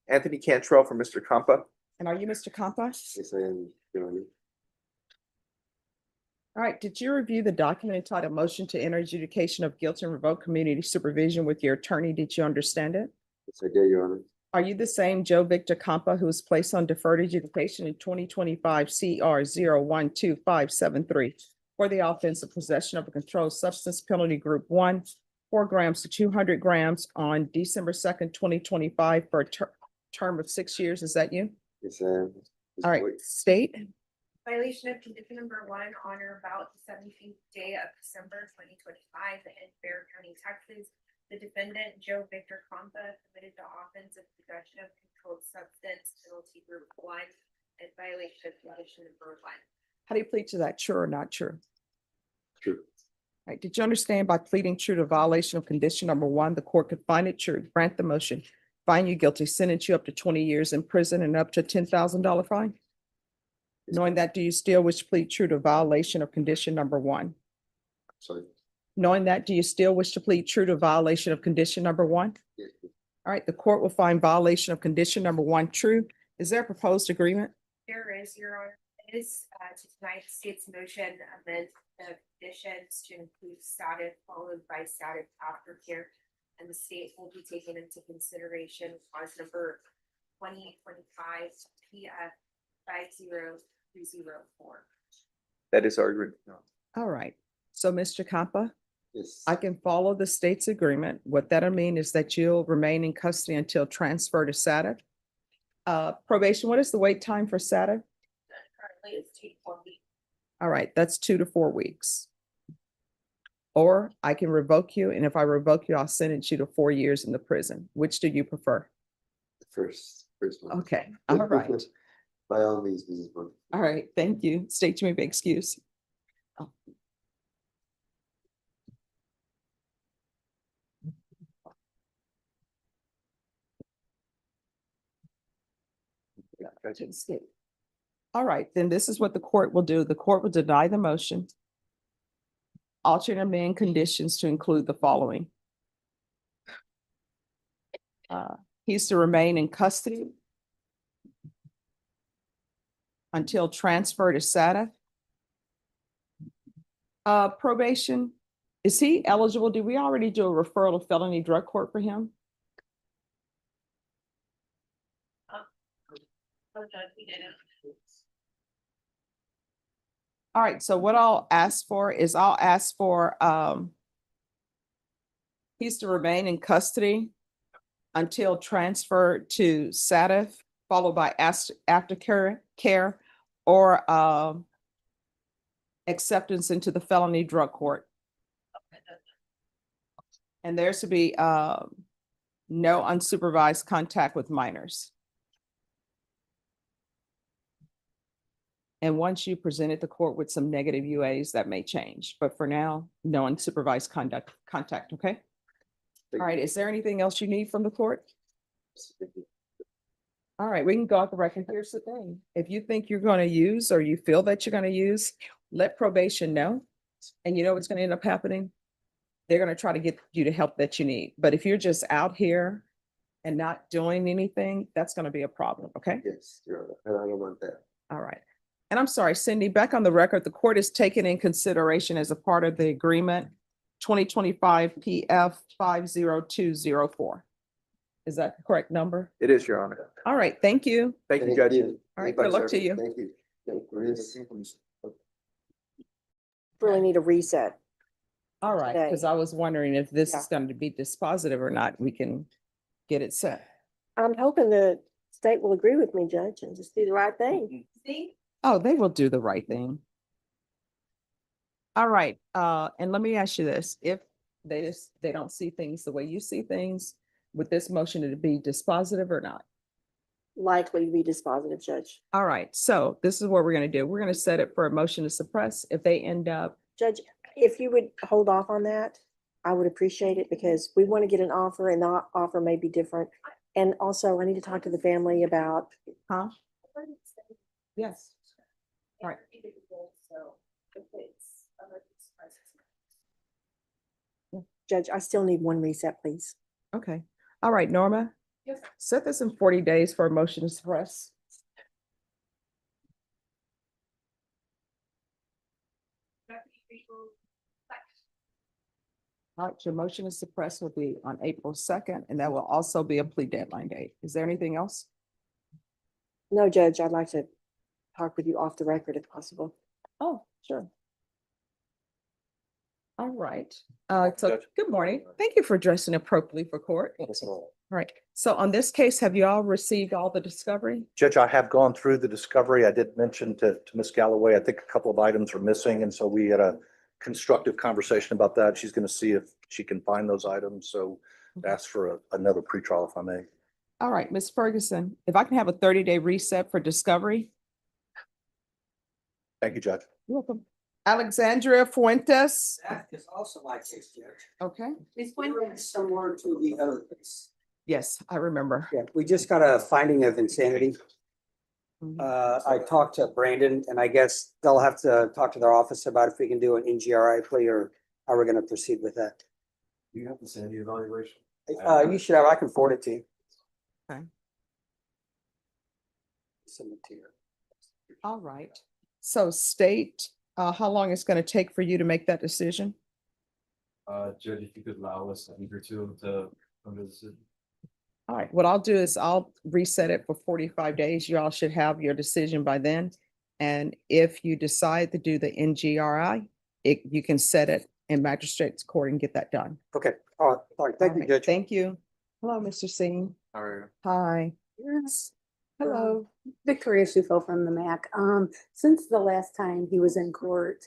Anthony Cantrell for Mr. Compa. And are you Mr. Compa? Yes, I am, Your Honor. All right, did you review the document entitled Motion to Enter Adjudication of Guilt and Revoke Community Supervision with your attorney? Did you understand it? Yes, I did, Your Honor. Are you the same Joe Victor Compa who was placed on deferred adjudication in 2025 CR 012573 for the offense of possession of a controlled substance penalty group 1, 4 grams to 200 grams on December 2nd, 2025 for a term of 6 years? Is that you? Yes, I am. All right, state. Violation of condition number 1 on or about the 17th day of December 2025 in Bexar County, Texas. The defendant, Joe Victor Compa, committed the offense of possession of controlled substance penalty group 1 in violation of condition number 1. How do you plead to that? True or not true? True. All right, did you understand by pleading true to violation of condition number 1, the court could find it true, grant the motion, find you guilty, sentence you up to 20 years in prison and up to $10,000 fine? Knowing that, do you still wish to plead true to violation of condition number 1? Sorry. Knowing that, do you still wish to plead true to violation of condition number 1? Yes. All right, the court will find violation of condition number 1 true. Is there a proposed agreement? There is, Your Honor, it is to tonight's state's motion amend the conditions to include status followed by status aftercare. And the state will be taken into consideration clause number 2025 PF 50304. That is our agreement. All right, so Mr. Compa, Yes. I can follow the state's agreement. What that'll mean is that you'll remain in custody until transfer to SATA. Probation, what is the wait time for SATA? Currently, it's 2 to 4 weeks. All right, that's 2 to 4 weeks. Or I can revoke you, and if I revoke you, I'll sentence you to 4 years in the prison. Which do you prefer? First one. Okay, all right. By all means, Mrs. Bond. All right, thank you. State you may be excused. Oh. Go to the state. All right, then this is what the court will do. The court will deny the motion. Alter and amend conditions to include the following. He's to remain in custody until transfer to SATA. Probation, is he eligible? Did we already do a referral to felony drug court for him? All right, so what I'll ask for is he's to remain in custody until transferred to SATA, followed by aftercare or acceptance into the felony drug court. And there's to be no unsupervised contact with minors. And once you presented the court with some negative UAs, that may change. But for now, no unsupervised contact, okay? All right, is there anything else you need from the court? All right, we can go off the record. Here's the thing. If you think you're going to use or you feel that you're going to use, let probation know. And you know what's going to end up happening? They're going to try to get you the help that you need. But if you're just out here and not doing anything, that's going to be a problem, okay? Yes, Your Honor. I don't want that. All right. And I'm sorry, Cindy, back on the record, the court is taken in consideration as a part of the agreement 2025 PF 50204. Is that the correct number? It is, Your Honor. All right, thank you. Thank you, Judge. All right, good luck to you. Thank you. Really need a reset. All right, because today. I was wondering if this Yeah. is going to be dispositive or not. We can get it set. I'm hoping the state will agree with me, Judge, and just do the right thing. See? Oh, they will do the right thing. All right, and let me ask you this, if they don't see things the way you see things, would this motion to be dispositive or not? Likely to be dispositive, Judge. All right, so this is what we're gonna do. We're gonna set it for a motion to suppress. If they end up, Judge, if you would hold off on that, I would appreciate it because we want to get an offer and the offer may be different. And also I need to talk to the family about, huh? Yes. Right. Judge, I still need one reset, please. Okay. All right, Norma, set this in 40 days for a motion to suppress. All right, your motion to suppress will be on April 2nd, and that will also be a plea deadline date. Is there anything else? No, Judge, I'd like to talk with you off the record if possible. Oh, sure. All right. So Judge. good morning. Thank you for dressing appropriately for court. All right. So on this case, have you all received all the discovery? Judge, I have gone through the discovery. I did mention to Ms. Galloway, I think a couple of items are missing. And so we had a constructive conversation about that. She's going to see if she can find those items. So ask for another pretrial if I may. All right, Ms. Ferguson, if I can have a 30-day reset for discovery. Thank you, Judge. You're welcome. Alexandria Fuentes. That is also my case, Judge. Okay. This Very similar to the other case. Yes, I remember. Yeah, we just got a finding of insanity. Mhm. I talked to Brandon and I guess they'll have to talk to their office about if we can do an NGRI plea or how we're gonna proceed with that. You have to send the evaluation. You should have, I can forward it to you. Okay. Send it to you. All right. So state, how long it's going to take for you to make that decision? Judge, if you could allow us a week or two to come to the decision. All right, what I'll do is I'll reset it for 45 days. You all should have your decision by then. And if you decide to do the NGRI, you can set it in magistrate's court and get that done. Okay, all right, thank All you, right, Judge. Thank you. Hello, Mr. Singh. All right. Hi. Yes. Hello. Victoria Sufo from the MAC. Since the last time he was in court,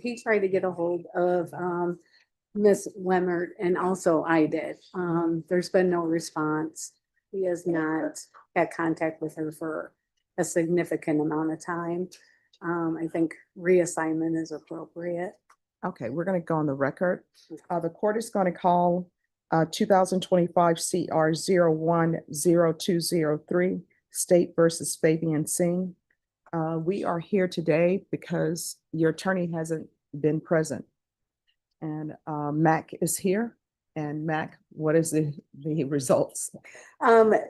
he tried to get a hold of Miss Wemmert and also I did. There's been no response. He has not had contact with her for a significant amount of time. I think reassignment is appropriate. Okay, we're going to go on the record. The court is going to call 2025 CR 010203, State versus Fabian Singh. We are here today because your attorney hasn't been present. And Mac is here. And Mac, what is the results?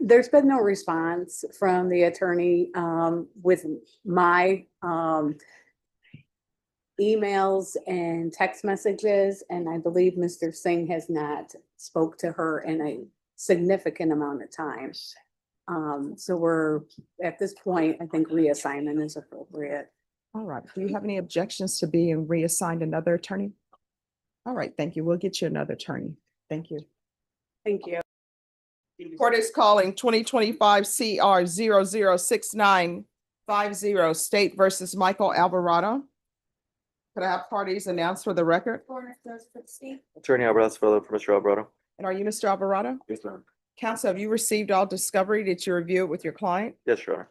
There's been no response from the attorney with my emails and text messages, and I believe Mr. Singh has not spoke to her in a significant amount of time. So we're, at this point, I think reassignment is appropriate. All right. Do you have any objections to being reassigned another attorney? All right, thank you. We'll get you another attorney. Thank you. Thank you. Court is calling 2025 CR 006950, State versus Michael Alvarado. Could I have parties announced for the record? Attorney Alvarado for Mr. Alvarado. And are you Mr. Alvarado? Yes, ma'am. Counsel, have you received all discovery? Did you review it with your client? Yes, Your Honor.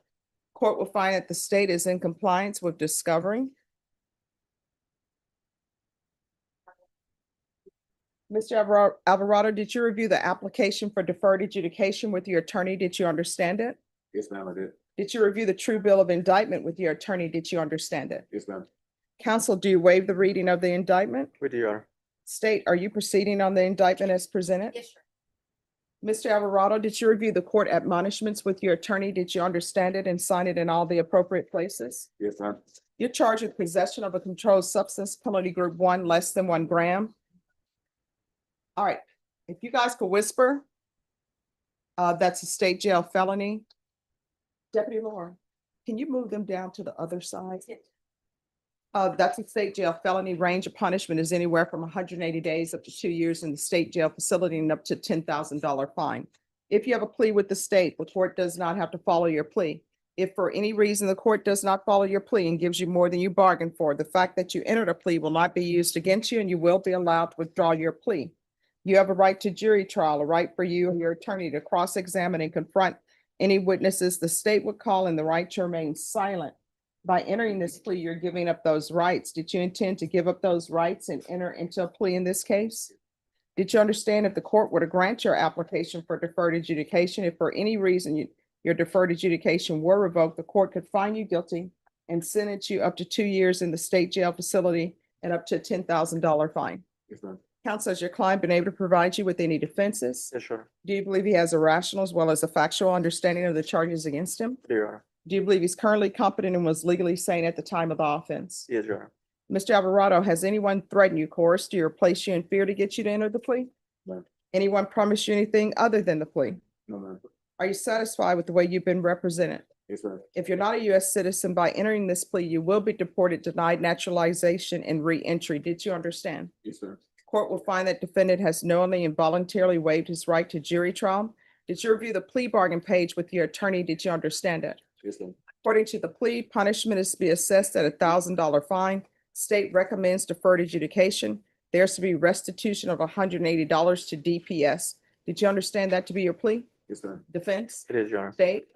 Court will find that the state is in compliance with discovery. Mr. Alvarado, did you review the application for deferred adjudication with your attorney? Did you understand it? Yes, ma'am, I did. Did you review the true bill of indictment with your attorney? Did you understand it? Yes, ma'am. Counsel, do you waive the reading of the indictment? We do, Your Honor. State, are you proceeding on the indictment as presented? Yes, sir. Mr. Alvarado, did you review the court admonishments with your attorney? Did you understand it and sign it in all the appropriate places? Yes, ma'am. You're charged with possession of a controlled substance, penalty group 1, less than 1 gram. All right, if you guys could whisper. That's a state jail felony. Deputy Laura, can you move them down to the other side? That's a state jail felony. Range of punishment is anywhere from 180 days up to 2 years in the state jail facility and up to $10,000 fine. If you have a plea with the state, the court does not have to follow your plea. If for any reason the court does not follow your plea and gives you more than you bargained for, the fact that you entered a plea will not be used against you and you will be allowed to withdraw your plea. You have a right to jury trial, a right for you or your attorney to cross-examine and confront any witnesses the state would call, and the right to remain silent. By entering this plea, you're giving up those rights. Did you intend to give up those rights and enter into a plea in this case? Did you understand if the court were to grant your application for deferred adjudication, if for any reason your deferred adjudication were revoked, the court could find you guilty and sentence you up to 2 years in the state jail facility and up to a $10,000 fine? Yes, ma'am. Counsel, has your client been able to provide you with any defenses? Yes, Your Honor. Do you believe he has a rational as well as a factual understanding of the charges against him? Your Honor. Do you believe he's currently competent and was legally sane at the time of the offense? Yes, Your Honor. Mr. Alvarado, has anyone threatened you, coerced you, or placed you in fear to get you to enter the plea? No. Anyone promised you anything other than the plea? No, ma'am. Are you satisfied with the way you've been represented? Yes, ma'am. If you're not a U.S. citizen, by entering this plea, you will be deported, denied naturalization, and re-entry. Did you understand? Yes, sir. Court will find that defendant has knowingly and voluntarily waived his right to jury trial. Did you review the plea bargain page with your attorney? Did you understand it? Yes, ma'am. According to the plea, punishment is to be assessed at $1,000 fine. State recommends deferred adjudication. There's to be restitution of $180 to DPS. Did you understand that to be your plea? Yes, sir. Defense? It is, Your Honor. State?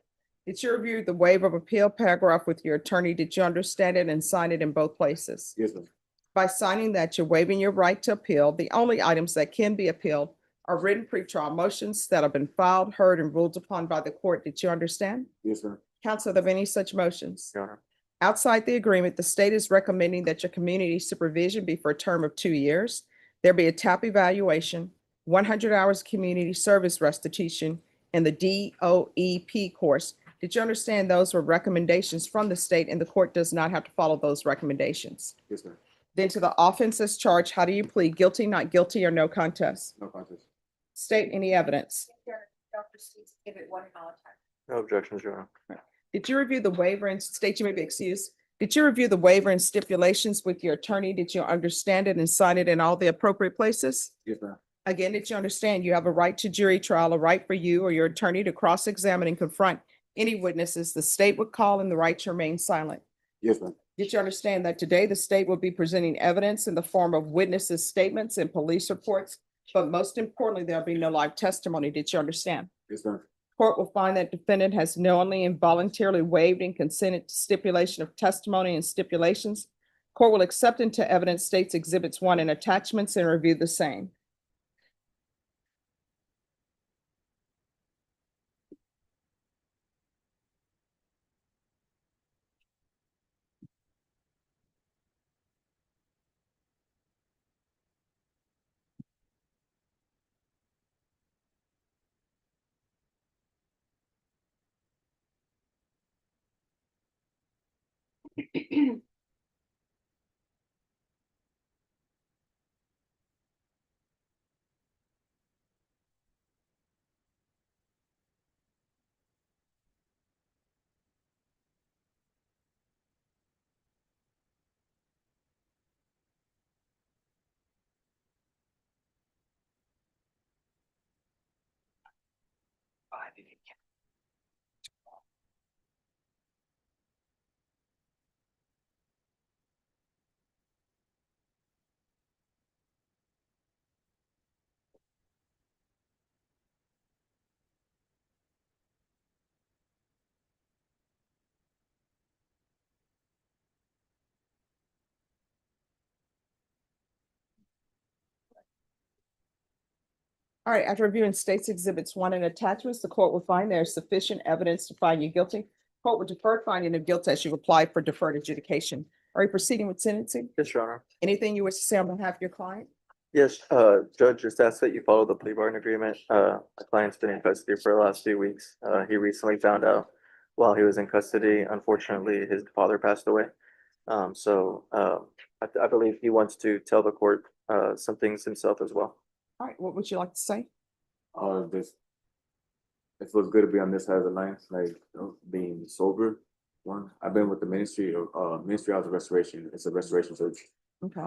Did you review the waiver of appeal paragraph with your attorney? Did you understand it and sign it in both places? Yes, ma'am. By signing that, you're waiving your right to appeal. The only items that can be appealed are written pretrial motions that have been filed, heard, and ruled upon by the court. Did you understand? Yes, sir. Counsel, are there any such motions? Your Honor. Outside the agreement, the state is recommending that your community supervision be for a term of 2 years. There be a TAP evaluation, 100 hours community service restitution, and the DOEP course. Did you understand those were recommendations from the state and the court does not have to follow those recommendations? Yes, sir. Then to the offenses charged, how do you plead? Guilty, not guilty, or no contest? No contest. State any evidence. No objections, Your Honor. Did you review the waiver and state you may be excused? Did you review the waiver and stipulations with your attorney? Did you understand it and sign it in all the appropriate places? Yes, ma'am. Again, did you understand you have a right to jury trial, a right for you or your attorney to cross-examine and confront any witnesses the state would call, and the right to remain silent? Yes, ma'am. Did you understand that today the state will be presenting evidence in the form of witnesses' statements and police reports, but most importantly, there'll be no live testimony? Did you understand? Yes, ma'am. Court will find that defendant has knowingly and voluntarily waived and consented to stipulation of testimony and stipulations. Court will accept into evidence states exhibits 1 and attachments and review the same. All right, after reviewing states exhibits 1 and attachments, the court will find there is sufficient evidence to find you guilty. Court will defer finding of guilt as you apply for deferred adjudication. Are you proceeding with sentencing? Yes, Your Honor. Anything you wish to say on behalf of your client? Yes, Judge, just ask that you follow the plea bargain agreement. My client's been in custody for the last few weeks. He recently found out while he was in custody, unfortunately, his father passed away. I believe he wants to tell the court some things himself as well. All right, what would you like to say? This, it feels good to be on this side of the line, like, being sober. One, I've been with the Ministry House of Restoration. It's a restoration church. Okay.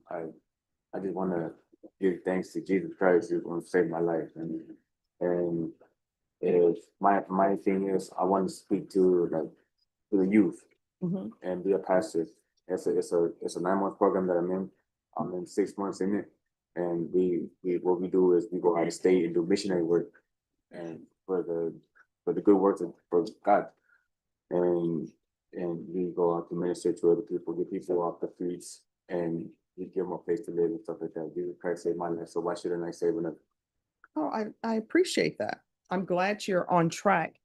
I just want to give thanks to Jesus Christ who saved my life, and if my thing is, I want to speak to the youth Mhm. and be a pastor. It's a 9-month program that I'm in. I'm in 6 months in it, and we what we do is we go out of state and do missionary work, and for the good works for God, and we go out to minister to other people, get people off the streets, and we give them a place to live and stuff like that. Jesus Christ saved my life, so why shouldn't I save another? Oh, I appreciate that. I'm glad you're on track.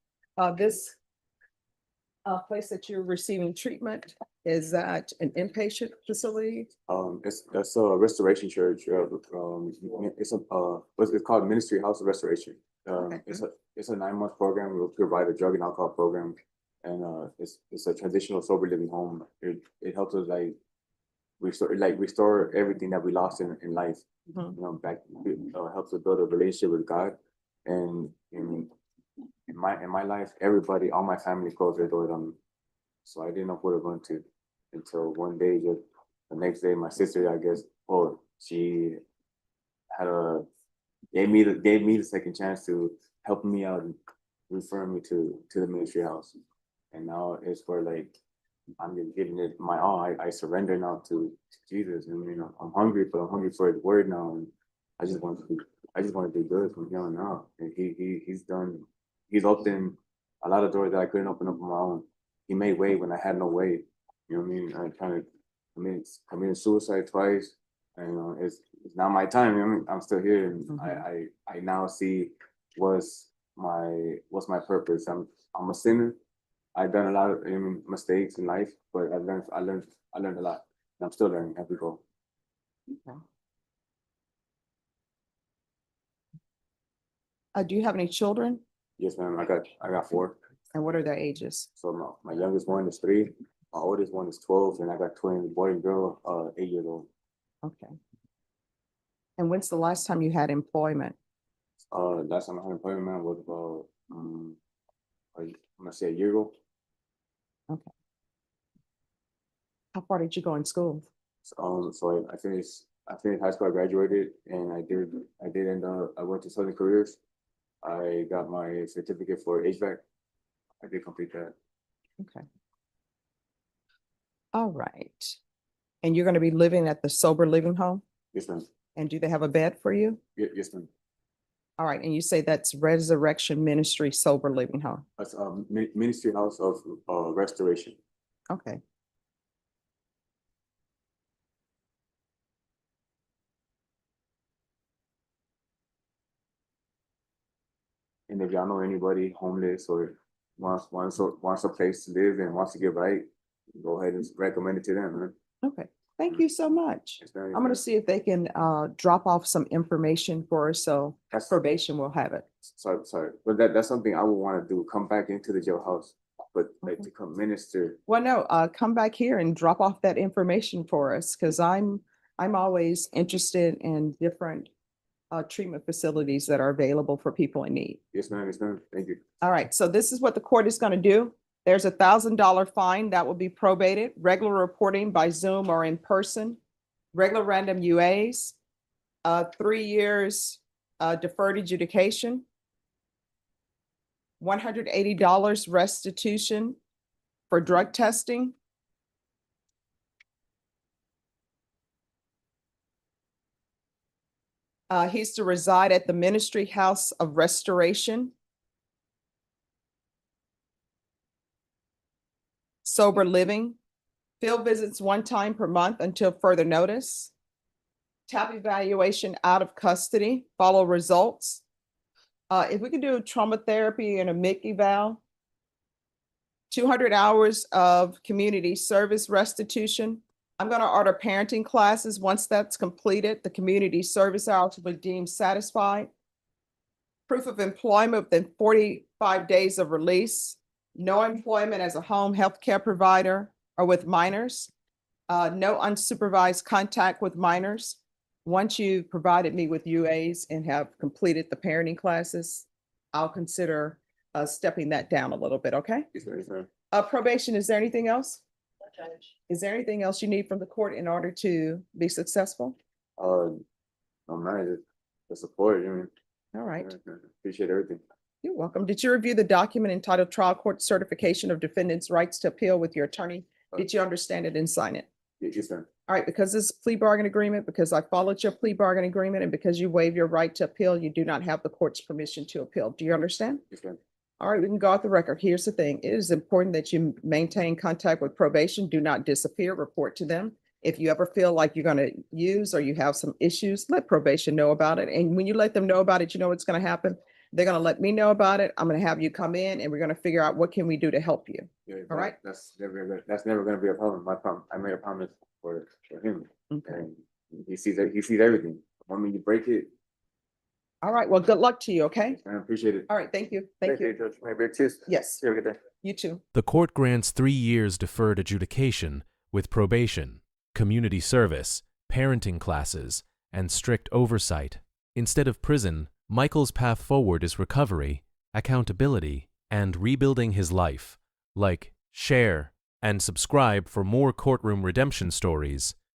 This place that you're receiving treatment, is that an inpatient facility? It's a restoration church. It's called Ministry House of Restoration. It's a 9-month program. We'll provide a drug and alcohol program, and it's a transitional sober living home. It helps us restore everything that we lost in life. Mhm. You know, back helps us build a relationship with God, and in my life, everybody, all my family closed their doors on me. So I didn't know where to run to until one day, just the next day, my sister, I guess, she had gave me the second chance to help me out and refer me to the ministry house. And now it's where I'm just giving it my all. I surrender now to Jesus, and I'm hungry, but I'm hungry for His word now, and I just want to do good from here on out. And he's opened a lot of doors that I couldn't open up on my own. He made way when I had no way. You know what I mean? I kind of committed suicide twice, and it's not my time. You know what I mean? I'm still here, and I now see what's my purpose. I'm a sinner. I've done a lot of mistakes in life, but I learned a lot. And I'm still learning as we go. Okay. Do you have any children? Yes, ma'am. I got 4. And what are their ages? So my youngest one is 3, my oldest one is 12, and I got twins, boy and girl, 8 years old. Okay. And when's the last time you had employment? Last time I had employment, man, was about I'm gonna say a year ago. Okay. How far did you go in school? So I finished high school, I graduated, and I went to Southern Careers. I got my certificate for HVAC. I did complete that. Okay. All right. And you're going to be living at the sober living home? Yes, ma'am. And do they have a bed for you? Yes, ma'am. All right. And you say that's Resurrection Ministry Sober Living Home? That's Ministry House of Restoration. Okay. And if y'all know anybody homeless or wants a place to live and wants to get right, go ahead and recommend it to them, man. Okay. Thank you so much. I'm going to see if they can drop off some information for us, so probation will have it. Sorry, but that's something I would want to do. Come back into the jailhouse, but to come minister. Well, no, come back here and drop off that information for us, because I'm always interested in different treatment facilities that are available for people in need. Yes, ma'am. Yes, ma'am. Thank you. All right. So this is what the court is going to do. There's $1,000 fine that will be probated, regular reporting by Zoom or in person, regular random UAs, 3 years deferred adjudication, $180 restitution for drug testing, he's to reside at the Ministry House of Restoration, sober living, field visits 1 time per month until further notice, TAP evaluation out of custody, follow results. If we could do trauma therapy and a MIC eval, 200 hours of community service restitution. I'm going to order parenting classes. Once that's completed, the community service hours will be deemed satisfied. Proof of employment within 45 days of release. No employment as a home health care provider or with minors. No unsupervised contact with minors. once you've provided me with UAs and have completed the parenting classes, I'll consider stepping that down a little bit, okay? Yes, sir. Yes, sir. Probation, is there anything else? Judge. Is there anything else you need from the court in order to be successful? No, man, just the support, you mean, All right, appreciate everything. you're welcome. Did you review the document entitled Trial Court Certification of Defendant's Rights to Appeal with your attorney? Did you understand it and sign it? Yes, sir. All right, because this is a plea bargain agreement, because I followed your plea bargain agreement, and because you waive your right to appeal, you do not have the court's permission to appeal. Do you understand? Yes, sir. All right, we can go off the record. Here's the thing. It is important that you maintain contact with probation. Do not disappear. Report to them. If you ever feel like you're going to use or you have some issues, let probation know about it. And when you let them know about it, you know what's going to happen. They're going to let me know about it. I'm going to have you come in and we're going to figure out what can we do to help you. Yeah, All right. That's never going to be a problem. My problem. I made a promise for him, Okay. and he sees everything. The moment you break it, All right. Well, good luck to you. Okay. I appreciate it. All right. Thank you. Thank you. Judge. Maybe excuse. Yes, You have a good day. you too. The court grants 3 years deferred adjudication with probation, community service, parenting classes, and strict oversight. Instead of prison, Michael's path forward is recovery, accountability, and rebuilding his life. Like, share, and subscribe for more courtroom redemption stories.